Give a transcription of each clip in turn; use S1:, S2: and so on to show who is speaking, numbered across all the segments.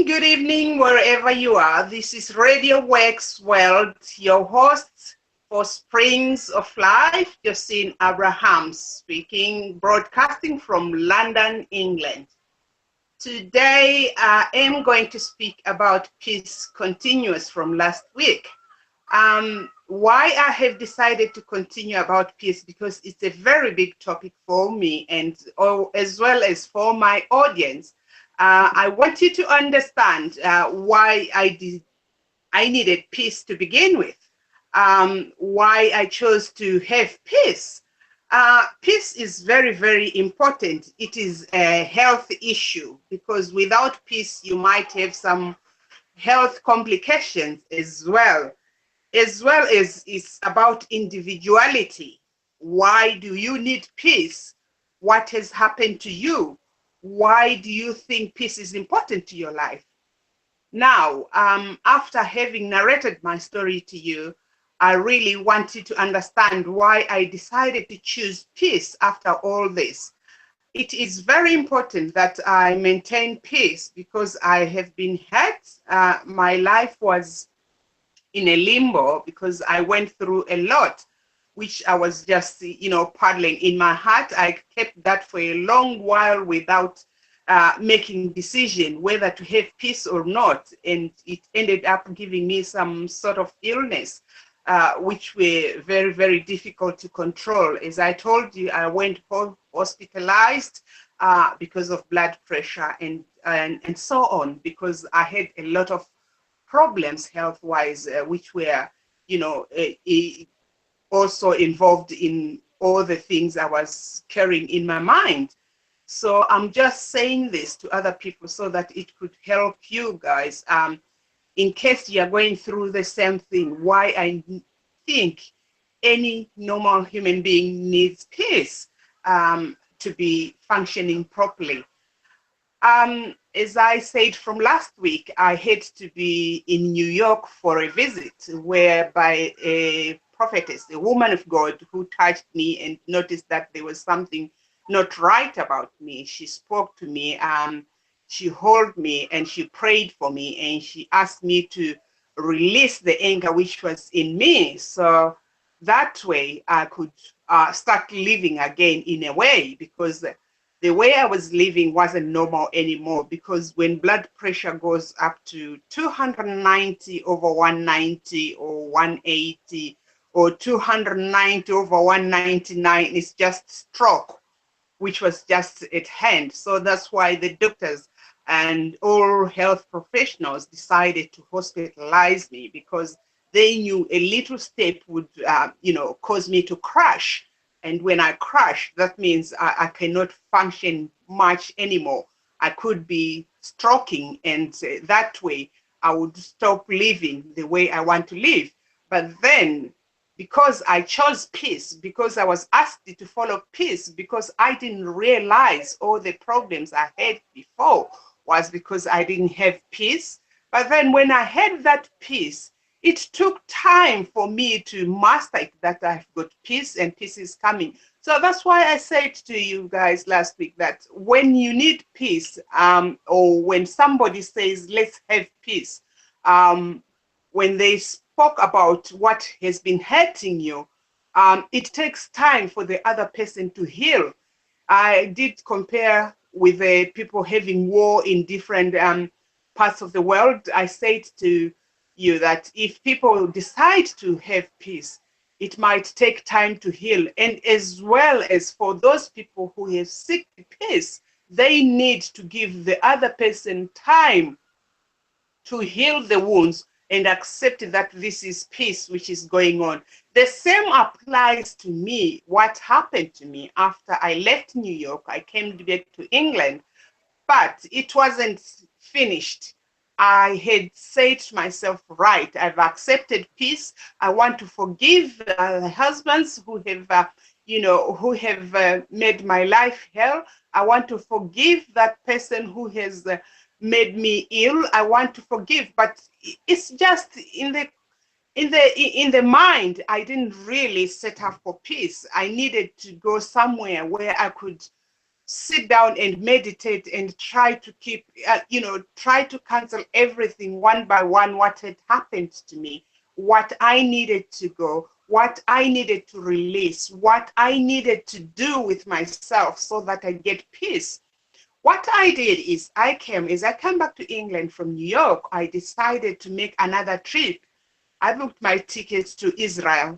S1: good evening, wherever you are. This is Radio W.O.R.K.S World, your hosts for Springs of Life, Jossine Abrahams speaking, broadcasting from London, England. Today, I am going to speak about peace continuous from last week. Why I have decided to continue about peace, because it's a very big topic for me and as well as for my audience. I want you to understand why I needed peace to begin with, why I chose to have peace. Peace is very, very important. It is a health issue, because without peace, you might have some health complications as well as it's about individuality. Why do you need peace? What has happened to you? Why do you think peace is important to your life? Now, after having narrated my story to you, I really wanted to understand why I decided to choose peace after all this. It is very important that I maintain peace because I have been hurt. My life was in a limbo because I went through a lot, which I was just, paddling in my heart. I kept that for a long while without making decision whether to have peace or not. And it ended up giving me some sort of illness, which were very, very difficult to control. As I told you, I went hospitalized because of blood pressure and so on, because I had a lot of problems health-wise, which were, also involved in all the things I was carrying in my mind. So I'm just saying this to other people so that it could help you guys. In case you're going through the same thing, why I think any normal human being needs peace to be functioning properly. As I said from last week, I had to be in New York for a visit whereby a prophetess, a woman of God who touched me and noticed that there was something not right about me. She spoke to me, she held me and she prayed for me and she asked me to release the anger which was in me. So that way I could start living again in a way, because the way I was living wasn't normal anymore. Because when blood pressure goes up to 290 over 190 or 180 or 290 over 199, it's just stroke, which was just at hand. So that's why the doctors and all health professionals decided to hospitalize me, because they knew a little step would, cause me to crash. And when I crash, that means I cannot function much anymore. I could be stroking, and that way I would stop living the way I want to live. But then, because I chose peace, because I was asked to follow peace, because I didn't realize all the problems I had before was because I didn't have peace. But then when I had that peace, it took time for me to master it, that I've got peace and peace is coming. So that's why I said to you guys last week that when you need peace, or when somebody says, let's have peace, when they spoke about what has been hurting you, it takes time for the other person to heal. I did compare with the people having war in different parts of the world. I said to you that if people decide to have peace, it might take time to heal. And as well as for those people who have seek peace, they need to give the other person time to heal the wounds and accept that this is peace which is going on. The same applies to me. What happened to me after I left New York, I came back to England, but it wasn't finished. I had said to myself, right, I've accepted peace. I want to forgive the husbands who have, made my life hell. I want to forgive that person who has made me ill. I want to forgive, but it's just in the mind. I didn't really set up for peace. I needed to go somewhere where I could sit down and meditate and try to keep, try to cancel everything one by one, what had happened to me, what I needed to go, what I needed to release, what I needed to do with myself so that I get peace. What I did is I came back to England from New York, I decided to make another trip. I booked my tickets to Israel,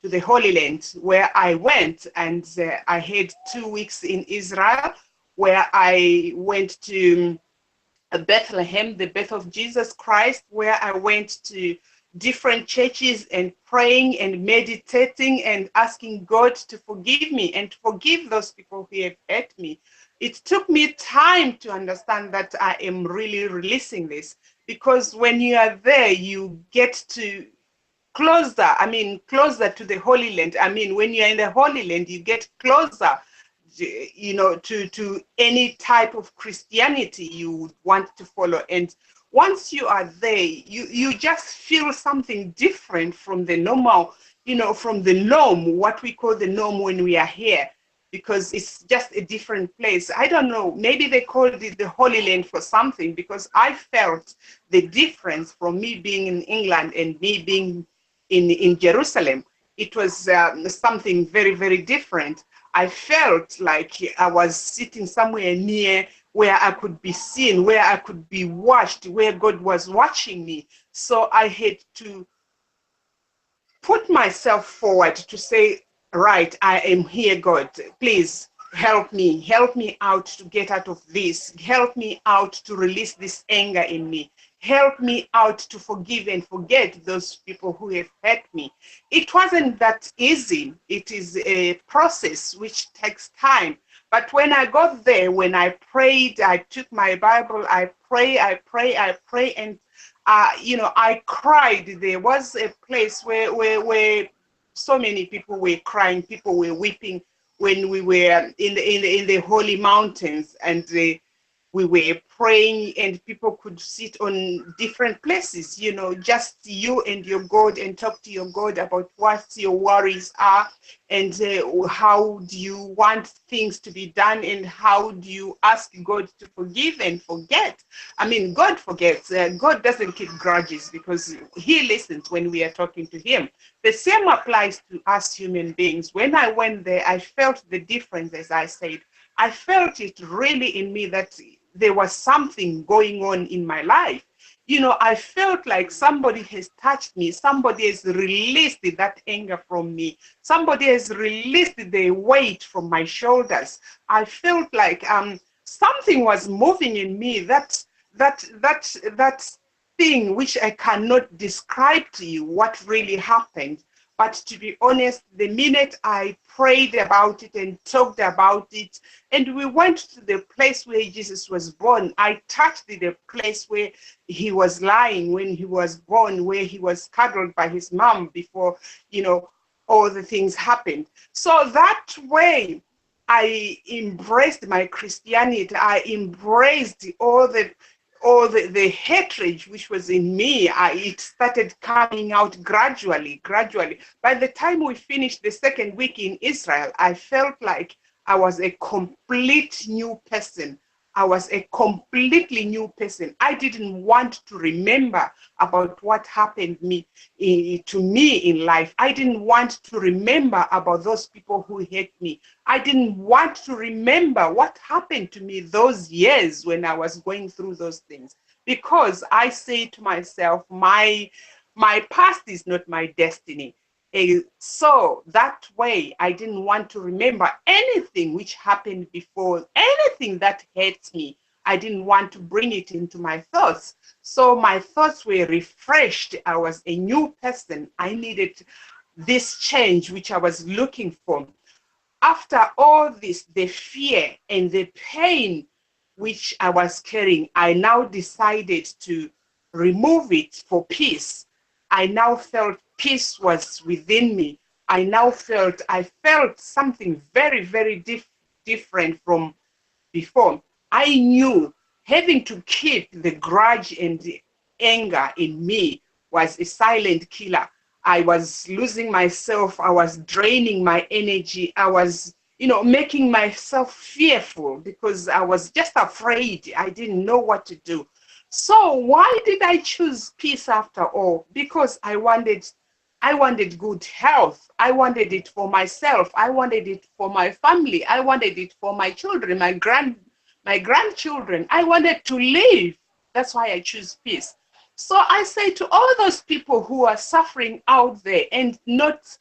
S1: to the Holy Land, where I went, and I had 2 weeks in Israel, where I went to Bethlehem, the birth of Jesus Christ, where I went to different churches and praying and meditating and asking God to forgive me and to forgive those people who have hurt me. It took me time to understand that I am really releasing this, because when you are there, you get to closer to the Holy Land. I mean, when you're in the Holy Land, you get closer, to any type of Christianity you would want to follow. And once you are there, you just feel something different from the normal, from the norm, what we call the norm when we are here, because it's just a different place. I don't know, maybe they called it the Holy Land for something, because I felt the difference from me being in England and me being in Jerusalem. It was something very, very different. I felt like I was sitting somewhere near where I could be seen, where I could be watched, where God was watching me. So I had to put myself forward to say, right, I am here, God, please help me out to get out of this, help me out to release this anger in me, help me out to forgive and forget those people who have hurt me. It wasn't that easy. It is a process which takes time. But when I got there, when I prayed, I took my Bible, I pray, and I cried. There was a place where so many people were crying, people were weeping when we were in the holy mountains, and we were praying, and people could sit on different places, just you and your God, and talk to your God about what your worries are, and how do you want things to be done, and how do you ask God to forgive and forget. I mean, God forgets. God doesn't keep grudges, because he listens when we are talking to him. The same applies to us human beings. When I went there, I felt the difference, as I said. I felt it really in me that there was something going on in my life. I felt like somebody has touched me. Somebody has released that anger from me. Somebody has released the weight from my shoulders. I felt like something was moving in me. That thing which I cannot describe to you what really happened. But to be honest, the minute I prayed about it and talked about it, and we went to the place where Jesus was born, I touched the place where he was lying when he was born, where he was cuddled by his mom before, all the things happened. So that way, I embraced my Christianity. I embraced all the hatred which was in me. It started coming out gradually. By the time we finished the second week in Israel, I felt like I was a complete new person. I was a completely new person. I didn't want to remember about what happened to me in life. I didn't want to remember about those people who hate me. I didn't want to remember what happened to me those years when I was going through those things. Because I say to myself, my past is not my destiny. So that way, I didn't want to remember anything which happened before, anything that hurts me. I didn't want to bring it into my thoughts. So my thoughts were refreshed. I was a new person. I needed this change which I was looking for. After all this, the fear and the pain which I was carrying, I now decided to remove it for peace. I now felt peace was within me. I felt something very, very different from before. I knew having to keep the grudge and the anger in me was a silent killer. I was losing myself. I was draining my energy. I was making myself fearful because I was just afraid. I didn't know what to do. So why did I choose peace after all? Because I wanted good health. I wanted it for myself. I wanted it for my family. I wanted it for my children, my grandchildren. I wanted to live. That's why I choose peace. So I say to all those people who are suffering out there and not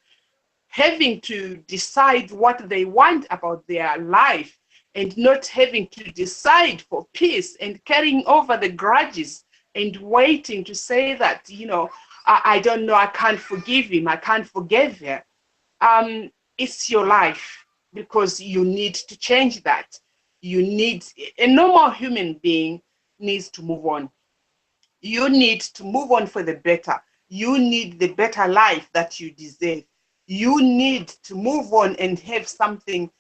S1: having to decide what they want about their life, and not having to decide for peace and carrying over the grudges and waiting to say that, I don't know, I can't forgive him, I can't forgive her. It's your life, because you need to change that. A normal human being needs to move on. You need to move on for the better. You need the better life that you deserve. You need to move on and have something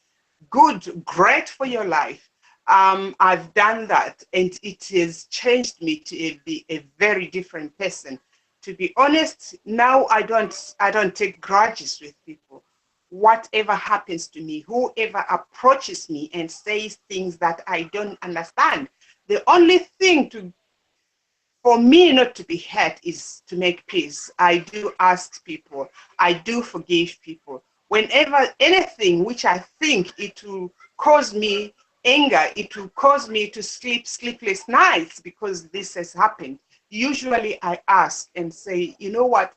S1: good, great for your life. I've done that, and it has changed me to be a very different person. To be honest, now I don't take grudges with people. Whatever happens to me, whoever approaches me and says things that I don't understand, the only thing to for me not to be hurt is to make peace. I do ask people, I do forgive people. Whenever anything which I think it will cause me anger, it will cause me to sleepless nights because this has happened. Usually I ask and say, you know what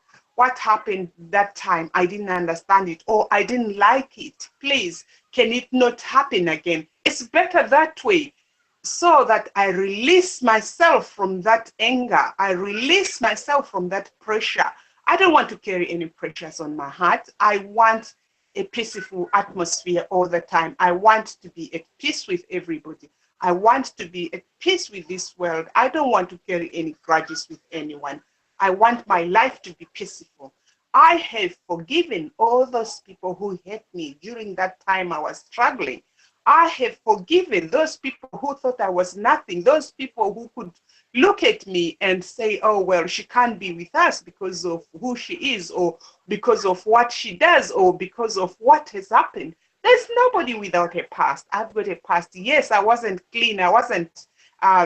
S1: happened that time? I didn't understand it, or I didn't like it. Please, can it not happen again? It's better that way, so that I release myself from that anger. I release myself from that pressure. I don't want to carry any pressures on my heart. I want a peaceful atmosphere all the time. I want to be at peace with everybody. I want to be at peace with this world. I don't want to carry any grudges with anyone. I want my life to be peaceful. I have forgiven all those people who hurt me during that time I was struggling. I have forgiven those people who thought I was nothing, those people who could look at me and say, oh, well, she can't be with us because of who she is, or because of what she does, or because of what has happened. There's nobody without a past. I've got a past. Yes, I wasn't clean. I wasn't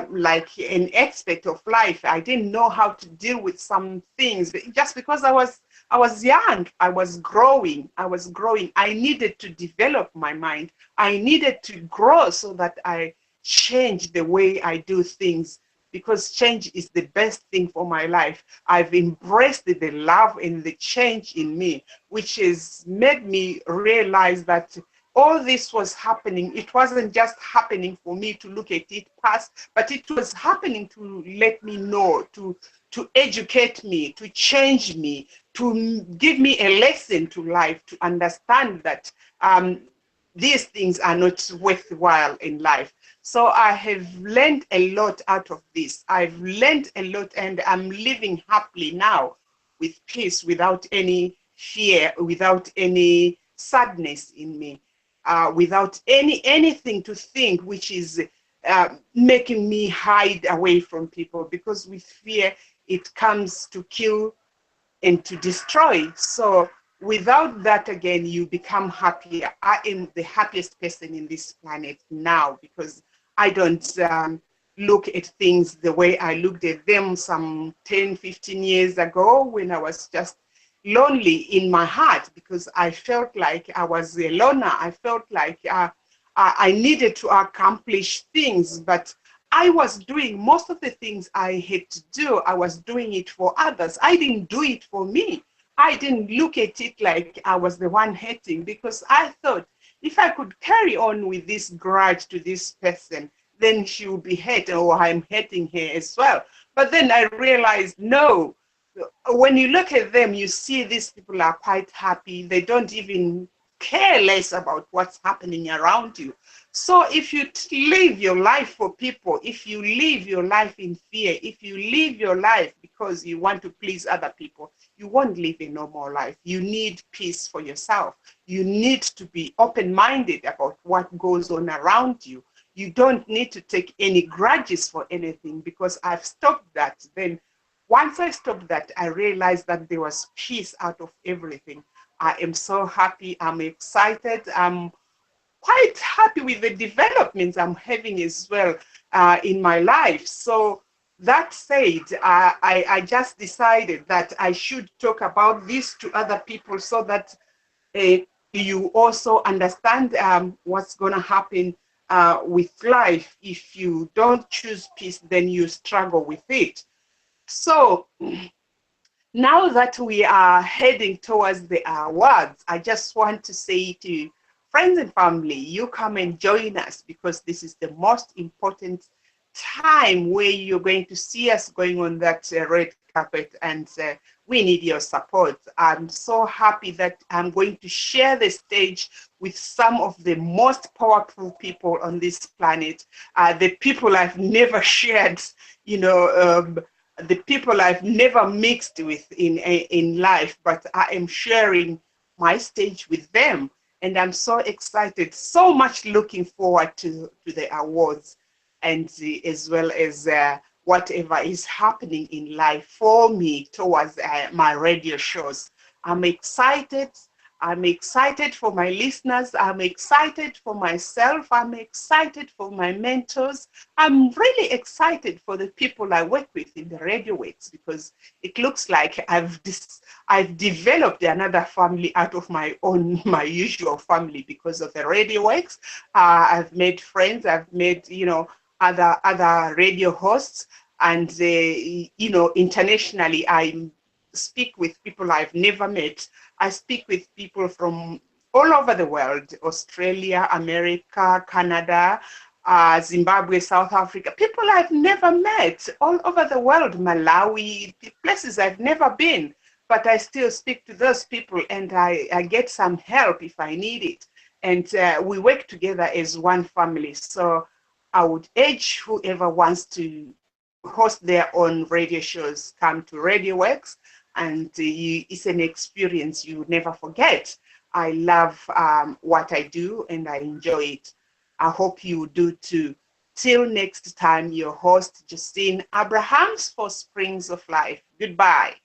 S1: like an expert of life. I didn't know how to deal with some things just because I was young. I was growing. I needed to develop my mind. I needed to grow so that I change the way I do things, because change is the best thing for my life. I've embraced the love and the change in me, which has made me realize that all this was happening. It wasn't just happening for me to look at it past, but it was happening to let me know, to educate me, to change me, to give me a lesson to life, to understand that these things are not worthwhile in life. So I have learned a lot out of this. I've learned a lot, and I'm living happily now with peace, without any fear, without any sadness in me, without anything to think which is making me hide away from people, because with fear it comes to kill and to destroy. So without that, again, you become happier. I am the happiest person in this planet now, because I don't look at things the way I looked at them some 10, 15 years ago, when I was just lonely in my heart, because I felt like I was a loner. I felt like I needed to accomplish things, but I was doing most of the things I had to do. I was doing it for others. I didn't do it for me. I didn't look at it like I was the one hating, because I thought if I could carry on with this grudge to this person, then she will be hated, or I'm hating her as well. But then I realized, no, when you look at them, you see these people are quite happy. They don't even care less about what's happening around you. So if you live your life for people, if you live your life in fear, if you live your life because you want to please other people, you won't live a normal life. You need peace for yourself. You need to be open-minded about what goes on around you. You don't need to take any grudges for anything, because I've stopped that. Then once I stopped that, I realized that there was peace out of everything. I am so happy. I'm excited. quite happy with the developments I'm having as well in my life. So that said, I just decided that I should talk about this to other people so that you also understand what's going to happen with life. If you don't choose peace, then you struggle with it. So now that we are heading towards the awards, I just want to say to friends and family, you come and join us, because this is the most important time where you're going to see us going on that red carpet, and we need your support. I'm so happy that I'm going to share the stage with some of the most powerful people on this planet, the people I've never shared, you know, the people I've never mixed with in life, but I am sharing my stage with them. And I'm so excited, so much looking forward to the awards, and as well as whatever is happening in life for me towards my radio shows. I'm excited. I'm excited for my listeners. I'm excited for myself. I'm excited for my mentors. I'm really excited for the people I work with in the Radio W.O.R.K.S, because it looks like I've developed another family out of my own, my usual family, because of the Radio W.O.R.K.S. I've made friends. I've made, you know, other radio hosts, and you know, internationally, I speak with people I've never met. I speak with people from all over the world: Australia, America, Canada, Zimbabwe, South Africa, people I've never met all over the world, Malawi, places I've never been. But I still speak to those people, and I get some help if I need it. And we work together as one family. So I would urge whoever wants to host their own radio shows, come to Radio W.O.R.K.S, and it's an experience you never forget. I love what I do, and I enjoy it. I hope you do too. Till next time, your host, Jossine Abrahams, for Springs of Life. Goodbye.